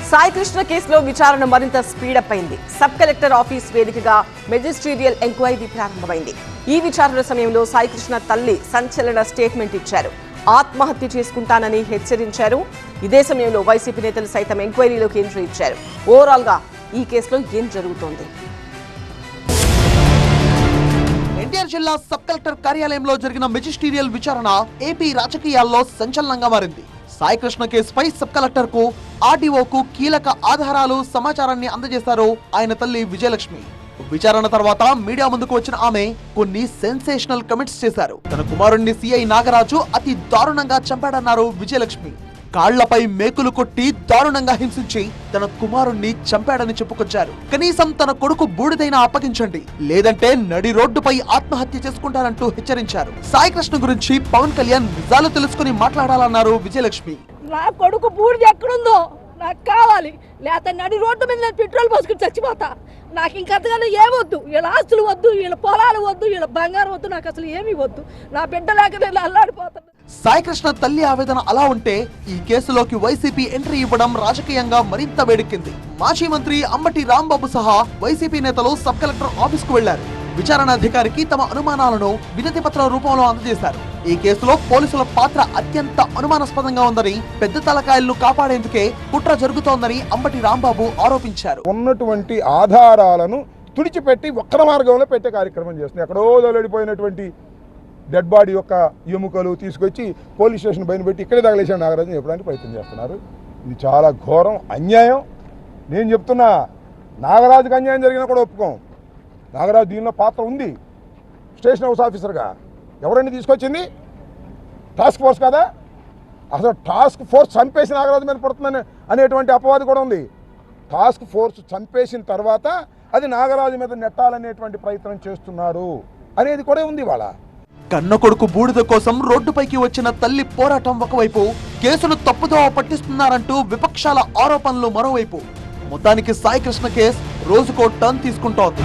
సాయి కృష్ణ కేసులో విచారణ మరింత స్పీడప్ అయింది. సబ్ కలెక్టర్ ఆఫీస్ వేదికగా మెజిస్ట్రీరియల్ ఎంక్వైరీ ప్రారంభమైంది. ఈ విచారణ సమయంలో సాయి కృష్ణ తల్లి సంచలన స్టేట్మెంట్ ఇచ్చారు. ఆత్మహత్య చేసుకుంటానని హెచ్చరించారు. ఇదే సమయంలో వైసీపీ నేతలు సైతం ఎంక్వైరీలోకి ఎంట్రీ ఇచ్చారు. ఓవరాల్ గా ఈ కేసులో ఏం జరుగుతోంది? ఎన్టీఆర్ జిల్లా సబ్ కలెక్టర్ కార్యాలయంలో జరిగిన మెజిస్టీరియల్ విచారణ ఏపీ రాజకీయాల్లో సంచలనంగా మారింది. సాయి కృష్ణ కేసుపై సబ్ కలెక్టర్ కు ఆర్డీఓకు కీలక ఆధారాలు సమాచారాన్ని అందజేశారు ఆయన తల్లి విజయలక్ష్మి. విచారణ తర్వాత మీడియా ముందుకు వచ్చిన ఆమె కొన్ని సెన్సేషనల్ కమెంట్స్ చేశారు. తన కుమారుణ్ణి సిఐ నాగరాజు అతి దారుణంగా చంపాడన్నారు విజయలక్ష్మి. కాళ్లపై మేకులు కొట్టి దారుణంగా హింసించి తన కుమారుణ్ణి చంపాడని చెప్పుకొచ్చారు. కనీసం తన కొడుకు బూడిదైనా అప్పగించండి, లేదంటే నడి రోడ్డుపై ఆత్మహత్య చేసుకుంటారంటూ హెచ్చరించారు. సాయి కృష్ణ గురించి పవన్ కళ్యాణ్ నిజాలు తెలుసుకుని మాట్లాడాలన్నారు విజయలక్ష్మి. నా కొడుకు బూడిద ఎక్కడుందో నాకు కావాలి, లేకపోతే నడి రోడ్డు మీద నేను పెట్రోల్ పోసుకుని చచ్చిపోతా. నాకు ఇంకంతగానే ఏమొద్దు, వీళ్ళ ఆస్తులు వద్దు, వీళ్ళ పొలాలు వద్దు, వీళ్ళ బంగారం వద్దు, నాకు అసలు ఏమీ వద్దు. నా బిడ్డ లేక నేను అల్లాడిపోతాను. సాయి కృష్ణ తల్లి ఆవేదన అలా ఉంటే ఈ కేసులోకి వైసీపీ ఎంట్రీ ఇవ్వడం రాజకీయంగా మరింత వేడెక్కింది. మాజీ మంత్రి అంబటి రాంబాబు సహా వైసీపీ నేతలు సబ్ కలెక్టర్ ఆఫీస్ కు వెళ్లారు. విచారణ అధికారికి తమ అనుమానాలను వినతి పత్రం రూపంలో అందజేశారు. ఈ కేసులో పోలీసుల పాత్ర అత్యంత అనుమానాస్పదంగా ఉందని, పెద్ద తలకాయలను కాపాడేందుకే కుట్ర జరుగుతోందని అంబటి రాంబాబు ఆరోపించారు. ఉన్నటువంటి ఆధారాలను తుడిచిపెట్టి వక్ర మార్గంలో పెట్టే కార్యక్రమం చేస్తుంది. ఎక్కడో దొలడిపోయినటువంటి డెడ్ బాడీ యొక్క ఎముకలు తీసుకొచ్చి పోలీస్ స్టేషన్ పైన పెట్టి ఇక్కడే తగలేసాడు నాగరాజు చెప్పడానికి ప్రయత్నం చేస్తున్నారు. ఇది చాలా ఘోరం, అన్యాయం. నేను చెప్తున్నా, నాగరాజుకి అన్యాయం జరిగినా కూడా ఒప్పుకోం. నాగరాజు దీనిలో పాత్ర ఉంది. స్టేషన్ హౌస్ ఆఫీసర్గా ఎవరైనా తీసుకొచ్చింది టాస్క్ ఫోర్స్ కదా. అసలు టాస్క్ ఫోర్స్ చంపేసి నాగరాజు మీద పడుతుందని అనేటువంటి అపవాది కూడా ఉంది. టాస్క్ ఫోర్స్ చంపేసిన తర్వాత అది నాగరాజు మీద నెట్టాలనేటువంటి ప్రయత్నం చేస్తున్నారు అనేది కూడా ఉంది. వాళ్ళ కన్న కొడుకు బూడిద కోసం రోడ్డుపైకి వచ్చిన తల్లి పోరాటం ఒకవైపు, కేసును తప్పుదోవ పట్టిస్తున్నారంటూ విపక్షాల ఆరోపణలు మరోవైపు. మొత్తానికి సాయి కృష్ణ కేసు రోజుకో టర్న్ తీసుకుంటోంది.